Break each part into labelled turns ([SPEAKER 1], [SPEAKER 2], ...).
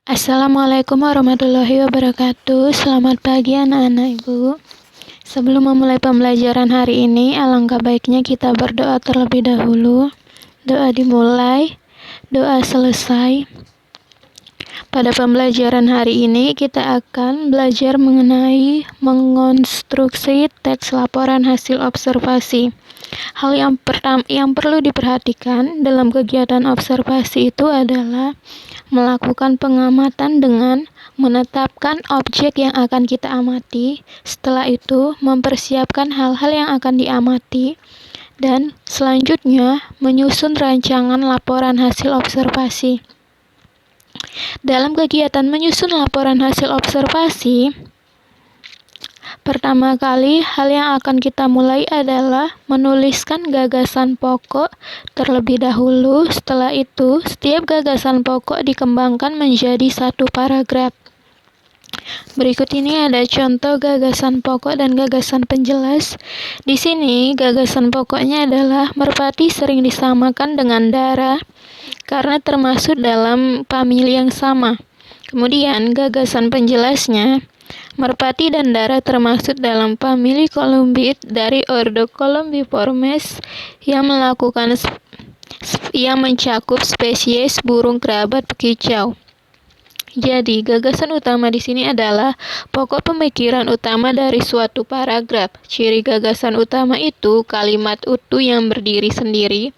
[SPEAKER 1] Assalamualaikum warahmatullahi wabarakatuh. Selamat pagi anak-anak ibu. Sebelum memulai pembelajaran hari ini, alangkah baiknya kita berdoa terlebih dahulu. Doa dimulai, doa selesai. Pada pembelajaran hari ini kita akan belajar mengenai mengonstruksi teks laporan hasil observasi. Hal yang perlu diperhatikan dalam kegiatan observasi itu adalah melakukan pengamatan dengan menetapkan objek yang akan kita amati, setelah itu mempersiapkan hal-hal yang akan diamati, dan selanjutnya menyusun rancangan laporan hasil observasi. Dalam kegiatan menyusun laporan hasil observasi, pertama kali hal yang akan kita mulai adalah menuliskan gagasan pokok terlebih dahulu. Setelah itu, setiap gagasan pokok dikembangkan menjadi satu paragraf. Berikut ini ada contoh gagasan pokok dan gagasan penjelas. Di sini, gagasan pokoknya adalah merpati sering disamakan dengan dara karena termasuk dalam famili yang sama. Kemudian, gagasan penjelasnya, merpati dan dara termasuk dalam famili Columbid dari ordo Columbiformes yang mencakup spesies burung kerabat kicau. Jadi, gagasan utama di sini adalah pokok pemikiran utama dari suatu paragraf. Ciri gagasan utama itu kalimat utuh yang berdiri sendiri,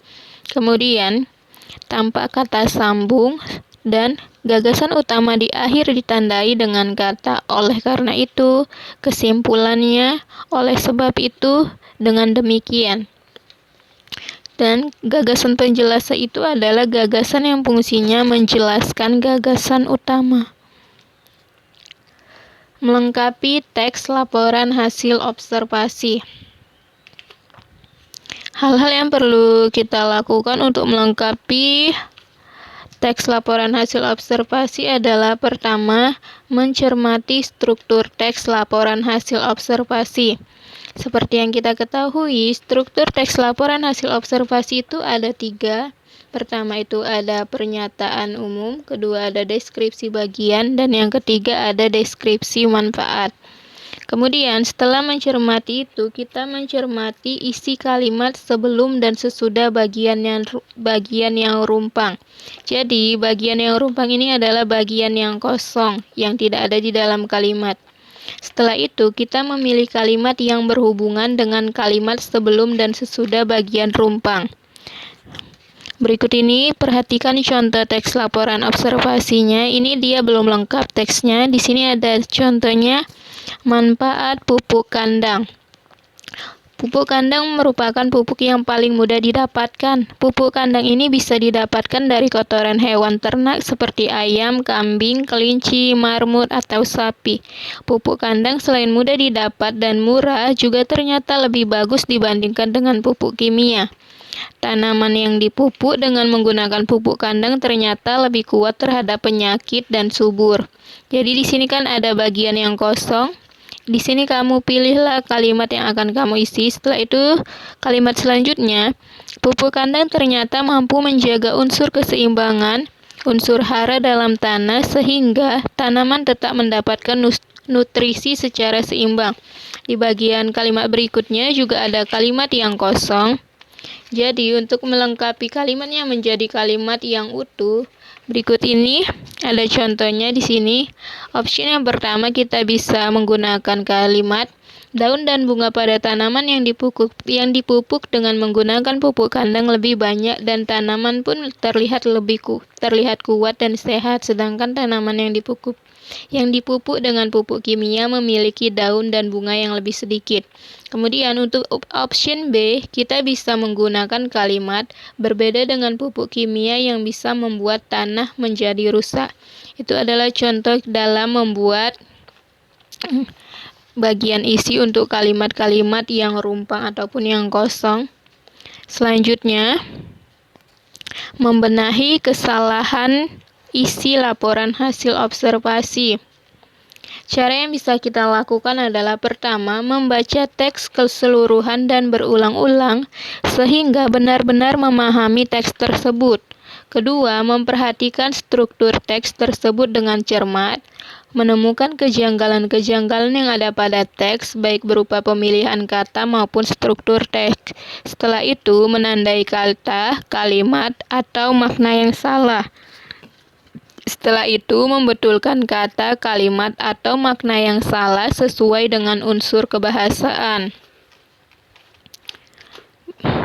[SPEAKER 1] kemudian tampak kata sambung, dan gagasan utama di akhir ditandai dengan kata oleh karena itu, kesimpulannya, oleh sebab itu, dengan demikian. Dan gagasan penjelasan itu adalah gagasan yang fungsinya menjelaskan gagasan utama. Melengkapi teks laporan hasil observasi. Hal-hal yang perlu kita lakukan untuk melengkapi teks laporan hasil observasi adalah pertama, mencermati struktur teks laporan hasil observasi. Seperti yang kita ketahui, struktur teks laporan hasil observasi itu ada 3. Pertama itu ada pernyataan umum, kedua ada deskripsi bagian, dan yang ketiga ada deskripsi manfaat. Kemudian setelah mencermati itu, kita mencermati isi kalimat sebelum dan sesudah bagian yang rumpang. Jadi, bagian yang rumpang ini adalah bagian yang kosong, yang tidak ada di dalam kalimat. Setelah itu, kita memilih kalimat yang berhubungan dengan kalimat sebelum dan sesudah bagian rumpang. Berikut ini, perhatikan contoh teks laporan observasinya. Ini dia belum lengkap teksnya. Di sini ada contohnya, manfaat pupuk kandang. Pupuk kandang merupakan pupuk yang paling mudah didapatkan. Pupuk kandang ini bisa didapatkan dari kotoran hewan ternak seperti ayam, kambing, kelinci, marmut, atau sapi. Pupuk kandang selain mudah didapat dan murah, juga ternyata lebih bagus dibandingkan dengan pupuk kimia. Tanaman yang dipupuk dengan menggunakan pupuk kandang ternyata lebih kuat terhadap penyakit dan subur. Jadi di sini kan ada bagian yang kosong. Di sini kamu pilihlah kalimat yang akan kamu isi. Setelah itu, kalimat selanjutnya, pupuk kandang ternyata mampu menjaga unsur keseimbangan, unsur hara dalam tanah, sehingga tanaman tetap mendapatkan nutrisi secara seimbang. Di bagian kalimat berikutnya juga ada kalimat yang kosong. Jadi, untuk melengkapi kalimatnya menjadi kalimat yang utuh, berikut ini ada contohnya di sini. Opsi yang pertama, kita bisa menggunakan kalimat daun dan bunga pada tanaman yang dipupuk dengan menggunakan pupuk kandang lebih banyak dan tanaman pun terlihat kuat dan sehat, sedangkan tanaman yang dipupuk dengan pupuk kimia memiliki daun dan bunga yang lebih sedikit. Kemudian untuk option B, kita bisa menggunakan kalimat berbeda dengan pupuk kimia yang bisa membuat tanah menjadi rusak. Itu adalah contoh dalam membuat bagian isi untuk kalimat-kalimat yang rumpang ataupun yang kosong. Selanjutnya, membenahi kesalahan isi laporan hasil observasi. Cara yang bisa kita lakukan adalah pertama, membaca teks keseluruhan dan berulang-ulang sehingga benar-benar memahami teks tersebut. Kedua, memperhatikan struktur teks tersebut dengan cermat, menemukan kejanggalan-kejanggalan yang ada pada teks, baik berupa pemilihan kata maupun struktur teks. Setelah itu, menandai kata, kalimat, atau makna yang salah. Setelah itu, membetulkan kata, kalimat, atau makna yang salah sesuai dengan unsur kebahasaan.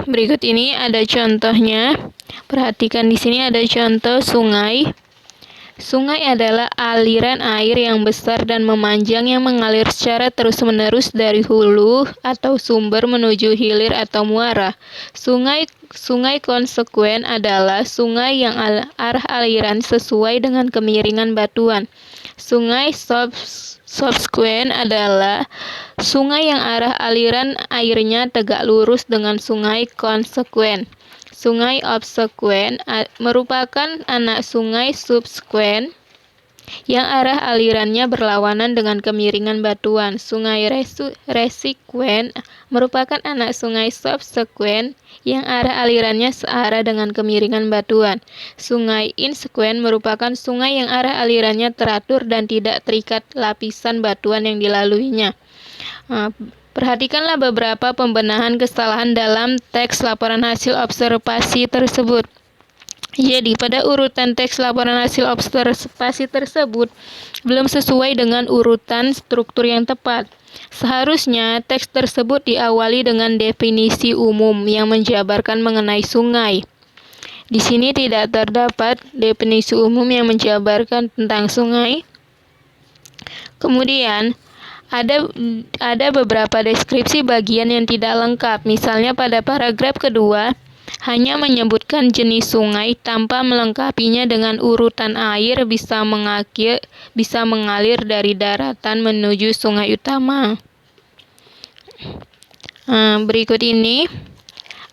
[SPEAKER 1] Berikut ini ada contohnya. Perhatikan di sini ada contoh sungai. Sungai adalah aliran air yang besar dan memanjang yang mengalir secara terus-menerus dari hulu atau sumber menuju hilir atau muara. Sungai konsekuen adalah sungai yang arah aliran sesuai dengan kemiringan batuan. Sungai subsekuen adalah sungai yang arah aliran airnya tegak lurus dengan sungai konsekuen. Sungai obsekuen merupakan anak sungai subsekuen yang arah alirannya berlawanan dengan kemiringan batuan. Sungai resikuen merupakan anak sungai subsekuen yang arah alirannya searah dengan kemiringan batuan. Sungai insekuen merupakan sungai yang arah alirannya teratur dan tidak terikat lapisan batuan yang dilaluinya. Perhatikanlah beberapa pembenahan kesalahan dalam teks laporan hasil observasi tersebut. Jadi, pada urutan teks laporan hasil observasi tersebut belum sesuai dengan urutan struktur yang tepat. Seharusnya teks tersebut diawali dengan definisi umum yang menjabarkan mengenai sungai. Di sini tidak terdapat definisi umum yang menjabarkan tentang sungai. Kemudian, ada beberapa deskripsi bagian yang tidak lengkap. Misalnya pada paragraf kedua, hanya menyebutkan jenis sungai tanpa melengkapinya dengan urutan air bisa mengalir dari daratan menuju sungai utama. Berikut ini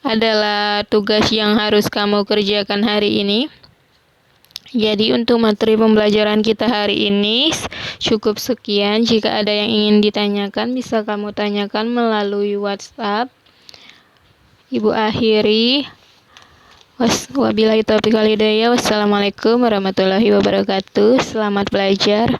[SPEAKER 1] adalah tugas yang harus kamu kerjakan hari ini. Jadi untuk materi pembelajaran kita hari ini cukup sekian. Jika ada yang ingin ditanyakan bisa kamu tanyakan melalui WhatsApp. Ibu akhiri. Wabillahi taufiq wal hidayah. Wassalamualaikum warahmatullahi wabarakatuh. Selamat belajar.